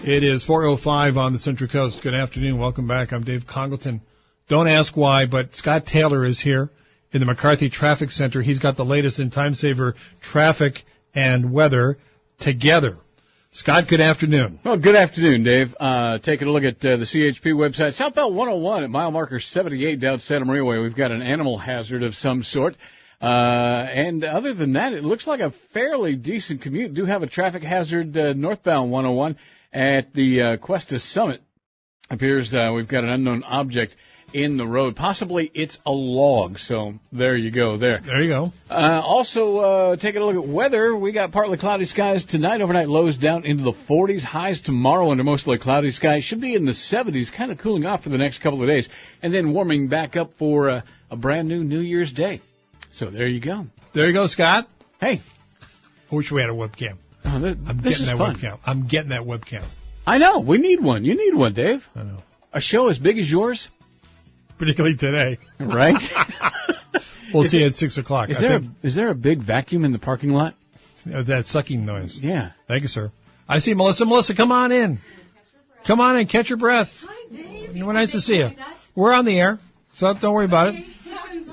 It is 4:05 on the Central Coast. Good afternoon. Welcome back. I'm Dave Congalton. Don't ask why, but Scott Taylor is here in the McCarthy Traffic Center. He's got the latest in time-saver traffic and weather together. Scott, good afternoon. Well, good afternoon, Dave. Taking a look at the CHP website. Southbound 101 at mile marker 78 down Santa Maria Way. We've got an animal hazard of some sort. And other than that, it looks like a fairly decent commute. Do have a traffic hazard northbound 101 at the Cuesta Summit. Appears we've got an unknown object in the road. Possibly it's a log. So there you go there. There you go. Also, taking a look at weather, we got partly cloudy skies tonight. Overnight lows down into the 40s. Highs tomorrow under mostly cloudy skies. Should be in the 70s, kind of cooling off for the next couple of days. And then warming back up for a brand new New Year's Day. So there you go. There you go, Scott. Hey. I wish we had a webcam. I'm getting that webcam. I'm getting that webcam. I know. We need one. You need one, Dave. I know. A show as big as yours? Particularly today. Right? We'll see at 6 o'clock. Is there a big vacuum in the parking lot? That sucking noise. Yeah. Thank you, sir. I see Melissa. Melissa, come on in. Come on in. Catch your breath. Hi, Dave. We're nice to see you. We're on the air, so don't worry about it.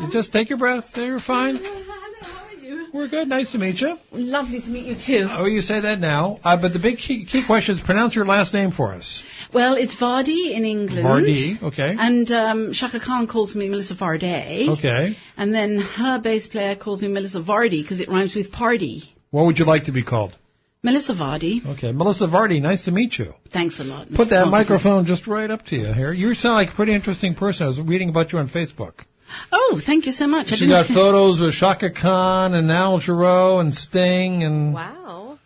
You just take your breath. You're fine. How are you? We're good. Nice to meet you. Lovely to meet you, too. Oh, you say that now. But the big key question is pronounce your last name for us. Well, it's Vardey in England. Vardey, okay. And Shaka Khan calls me Melissa Vardey. Okay. And then her bass player calls me Melissa Vardey because it rhymes with party. What would you like to be called? Melissa Vardey. Okay. Melissa Vardey, nice to meet you. Thanks a lot. Mr. Put that Congalton. microphone just right up to you here. You sound like a pretty interesting person. I was reading about you on Facebook. Oh, thank you so much. She got photos with Shaka Khan and Al Jarreau and Sting and... Wow.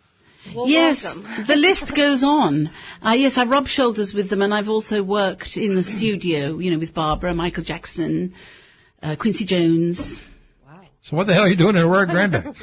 Well, yes, welcome. the list goes on. Yes, I rub shoulders with them, and I've also worked in the studio, with Barbara, Michael Jackson, Quincy Jones. Wow. So what the hell are you doing in Arroyo Grande?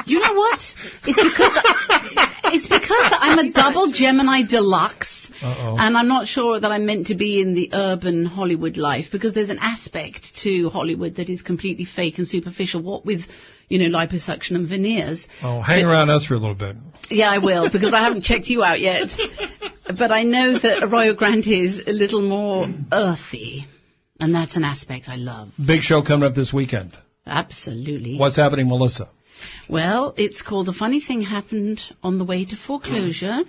You know what? It's because I'm a double Gemini deluxe. Uh-oh. And I'm not sure that I'm meant to be in the urban Hollywood life because there's an aspect to Hollywood that is completely fake and superficial, what with, liposuction and veneers. Oh, hang around us for a little bit. Yeah, I will, because I haven't checked you out yet. But I know that Arroyo Grande is a little more earthy, and that's an aspect I love. Big show coming up this weekend. Absolutely. What's happening, Melissa? Well, it's called The Funny Thing Happened on the Way to Foreclosure.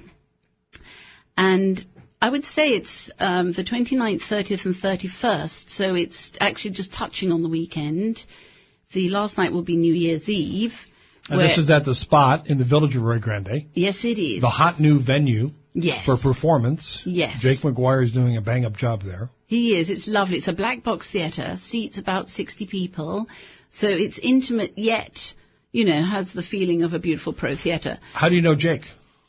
And I would say it's the 29th, 30th, and 31st, so it's actually just touching on the weekend. The last night will be New Year's Eve. And this is at the Spot in the village of Arroyo Grande. Yes, it is. The hot new venue. Yes. For performance. Yes. Jake McGuire is doing a bang-up job there. He is. It's lovely. It's a black box theatre, seats about 60 people, so it's intimate yet, has the feeling of a beautiful pro theatre. How do you know Jake?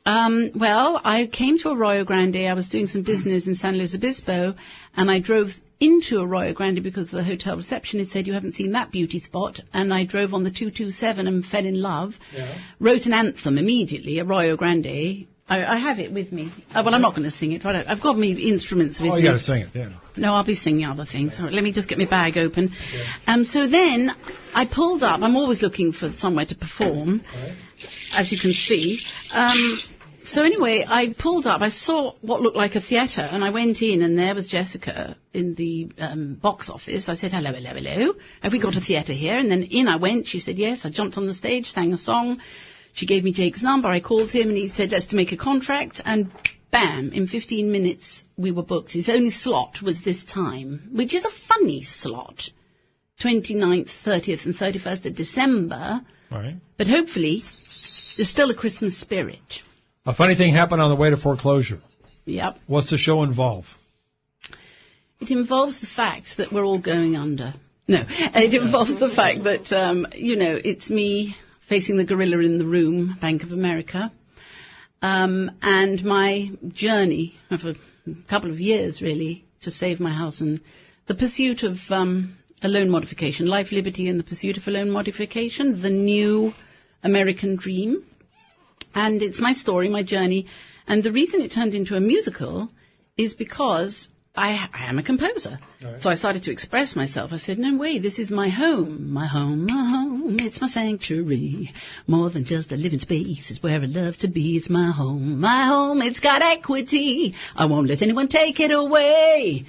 Well, I came to Arroyo Grande. I was doing some business in San Luis Obispo, and I drove into Arroyo Grande because the hotel receptionist said, you haven't seen that beauty spot, and I drove on the 227 and fell in love. Yeah. Wrote an anthem immediately, Arroyo Grande. I have it with me. Well, I'm not going to sing it. Right? I've got my instruments with me. Oh, you got to sing it, yeah. No, I'll be singing other things. Let me just get my bag open. Okay. So then I pulled up. I'm always looking for somewhere to perform, as you can see. So anyway, I pulled up. I saw what looked like a theatre, and I went in, and there was Jessica in the box office. I said, hello, hello, hello. Have we got a theatre here? And then in I went. She said, yes. I jumped on the stage, sang a song. She gave me Jake's number. I called him, and he said, let's make a contract. And bam, in 15 minutes, we were booked. His only slot was this time, which is a funny slot. 29th, 30th, and 31st of December. Right. But hopefully, there's still a Christmas spirit. A funny thing happened on the way to foreclosure. Yep. What's the show involve? It involves the fact that we're all going under. No, it involves the fact that, it's me facing the gorilla in the room, Bank of America, and my journey of a couple of years, really, to save my house and the pursuit of a loan modification, life, liberty, and the pursuit of a loan modification, the new American dream. And it's my story, my journey. And the reason it turned into a musical is because I am a composer. Right. So I started to express myself. I said, no way, this is my home. My home, my home, it's my sanctuary. More than just a living space, it's where I love to be. It's my home, it's got equity. I won't let anyone take it away.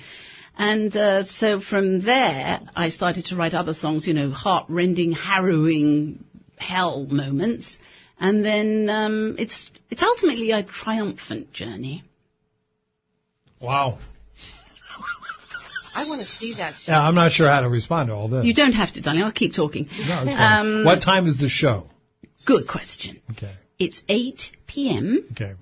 And so from there, I started to write other songs, heart-rending, harrowing hell moments. And then it's ultimately a triumphant journey. Wow. I want to see that show. Yeah, I'm not sure how to respond to all this. You don't have to, darling. I'll keep talking. No, it's fine. What time is the show? Good question. Okay. It's 8 p.m. Okay.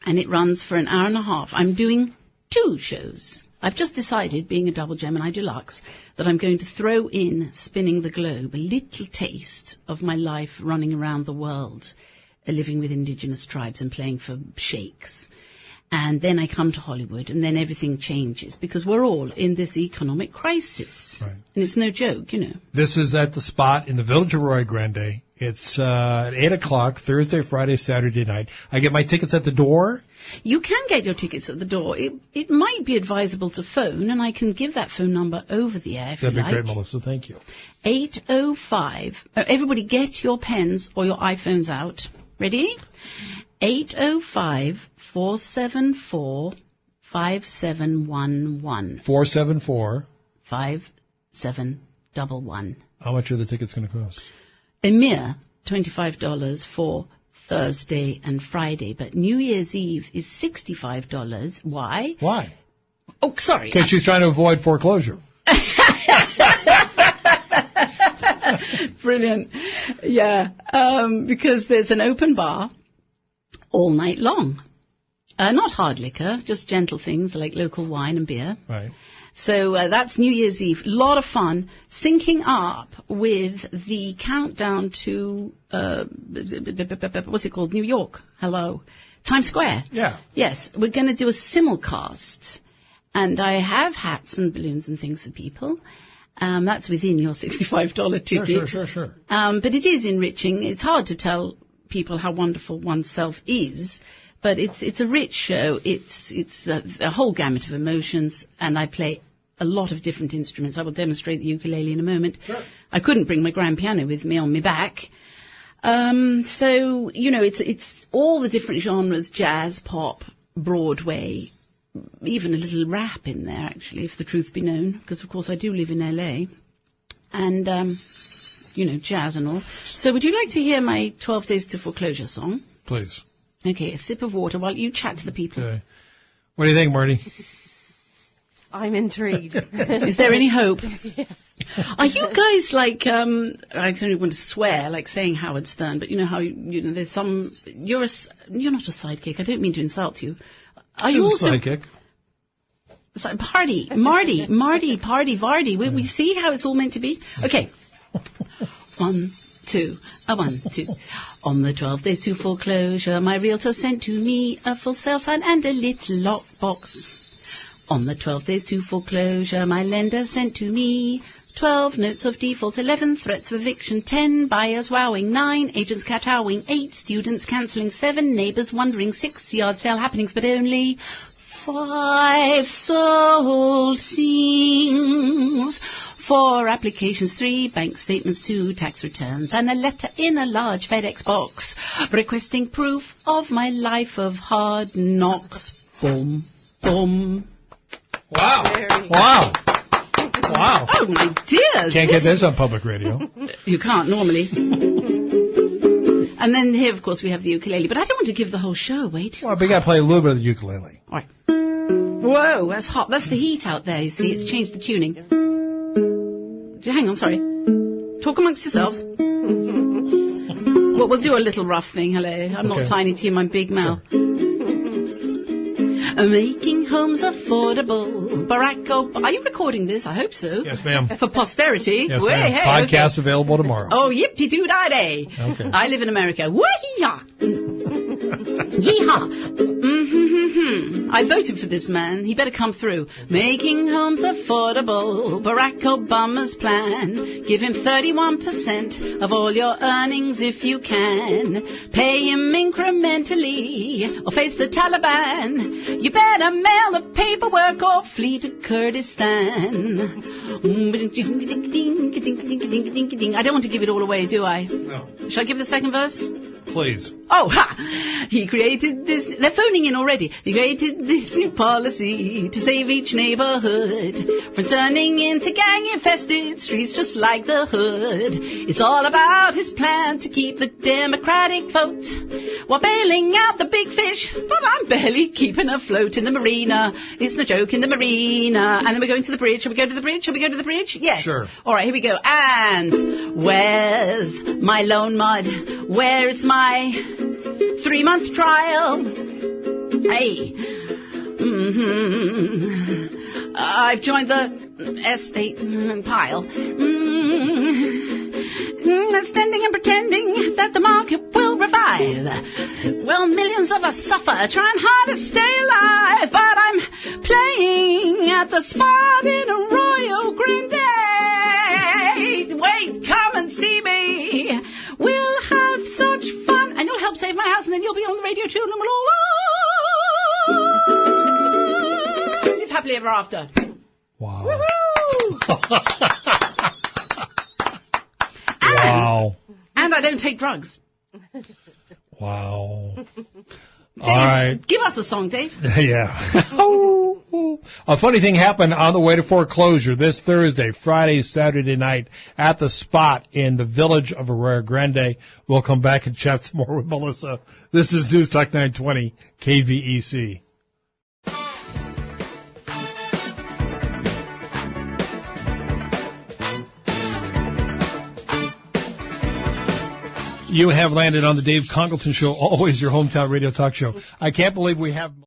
And it runs for an hour and a half. I'm doing 2 shows. I've just decided, being a double Gemini Deluxe, that I'm going to throw in Spinning the Globe, a little taste of my life running around the world, living with indigenous tribes and playing for sheikhs. And then I come to Hollywood, and then everything changes, because we're all in this economic crisis. Right. And it's no joke, This is at the spot in the village of Arroyo Grande. It's at 8 o'clock, Thursday, Friday, Saturday night. I get my tickets at the door? You can get your tickets at the door. It might be advisable to phone, and I can give that phone number over the air if you like. That'd be great, Melissa. Thank you. 805. Everybody get your pens or your iPhones out. Ready? 805-474-5711. 474. 5711. How much are the tickets going to cost? A mere $25 for Thursday and Friday, but New Year's Eve is $65. Why? Why? Oh, sorry. Because she's trying to avoid foreclosure. Brilliant. Yeah, because there's an open bar all night long. Not hard liquor, just gentle things like local wine and beer. Right. So that's New Year's Eve. A lot of fun, syncing up with the countdown to, what's it called? New York. Hello. Times Square. Yeah. Yes. We're going to do a simulcast. And I have hats and balloons and things for people. That's within your $65 ticket. Sure. But it is enriching. It's hard to tell people how wonderful oneself is. But it's a rich show. It's a whole gamut of emotions, and I play a lot of different instruments. I will demonstrate the ukulele in a moment. Sure. I couldn't bring my grand piano with me on my back. So, it's all the different genres, jazz, pop, Broadway, even a little rap in there, actually, if the truth be known, because, of course, I do live in L.A., and, jazz and all. So would you like to hear my 12 Days to Foreclosure song? Please. Okay, a sip of water while you chat to the people. Okay. What do you think, Marty? I'm intrigued. Is there any hope? Yeah. Are you guys like, I don't want to swear, like saying Howard Stern, but you know how, there's some, you're not a sidekick, I don't mean to insult you. Are you also... Sidekick. Vardey. We see how it's all meant to be? Okay. 1, 2, 1, 2. On the 12 days to foreclosure, my realtor sent to me a full sale sign and a little lockbox. On the 12 days to foreclosure, my lender sent to me 12 notes of default, 11 threats of eviction, 10 buyers wowing, 9 agents kowtowing, 8 students cancelling, 7 neighbours wondering, 6 yard sale happenings, but only 5 sold things. 4 applications, 3 bank statements, 2 tax returns, and a letter in a large FedEx box requesting proof of my life of hard knocks. Boom, boom. Wow. Very Wow. Wow. Oh, my dears. Can't get this on public radio. You can't normally. And then here, of course, we have the ukulele. But I don't want to give the whole show away, do you? Well, we got to play a little bit of the ukulele. All right. Whoa, that's hot. That's the heat out there, you see. It's changed the tuning. Hang on, sorry. Talk amongst yourselves. Well, we'll do a little rough thing. Hello. I'm not Tiny T, I'm big mouth. Making homes affordable. Barack Obama. Are you recording this? I hope so. Yes, ma'am. For posterity. Yes, ma'am. Hey, Podcast available tomorrow. Oh, yippee-doo-dah-day. Okay. I live in America. Woo-hee-haw. Yee-haw. I voted for this man. He better come through. Making homes affordable, Barack Obama's plan. Give him 31% of all your earnings if you can. Pay him incrementally or face the Taliban. You better mail the paperwork or flee to Kurdistan. I don't want to give it all away, do I? No. Shall I give the second verse? Please. Oh, ha! He created this... They're phoning in already. He created this new policy to save each neighborhood from turning into gang-infested streets just like the hood. It's all about his plan to keep the Democratic vote while bailing out the big fish. But I'm barely keeping afloat in the marina. Isn't a joke in the marina. And then we're going to the bridge. Shall we go to the bridge? Shall we go to the bridge? Yes. Sure. All right, here we go. And where's my loan mud? Where is my 3-month trial? Hey. I've joined the S8 pile. Standing and pretending that the market will revive. Well, millions of us suffer, trying hard to stay alive. But I'm playing at the spot in Arroyo, Grande. Wait, come and see me. We'll have such fun. And you'll help save my house, and then you'll be on the radio too, and we'll all live happily ever after. Wow. Wow. And I don't take drugs. Wow. Dave, all right. Give us a song, Dave. Yeah. A funny thing happened on the way to foreclosure this Thursday, Friday, Saturday night at the spot in the village of Arroyo Grande. We'll come back and chat some more with Melissa. This is News Talk 920 KVEC. You have landed on the Dave Congalton Show, always your hometown radio talk show. I can't believe we have...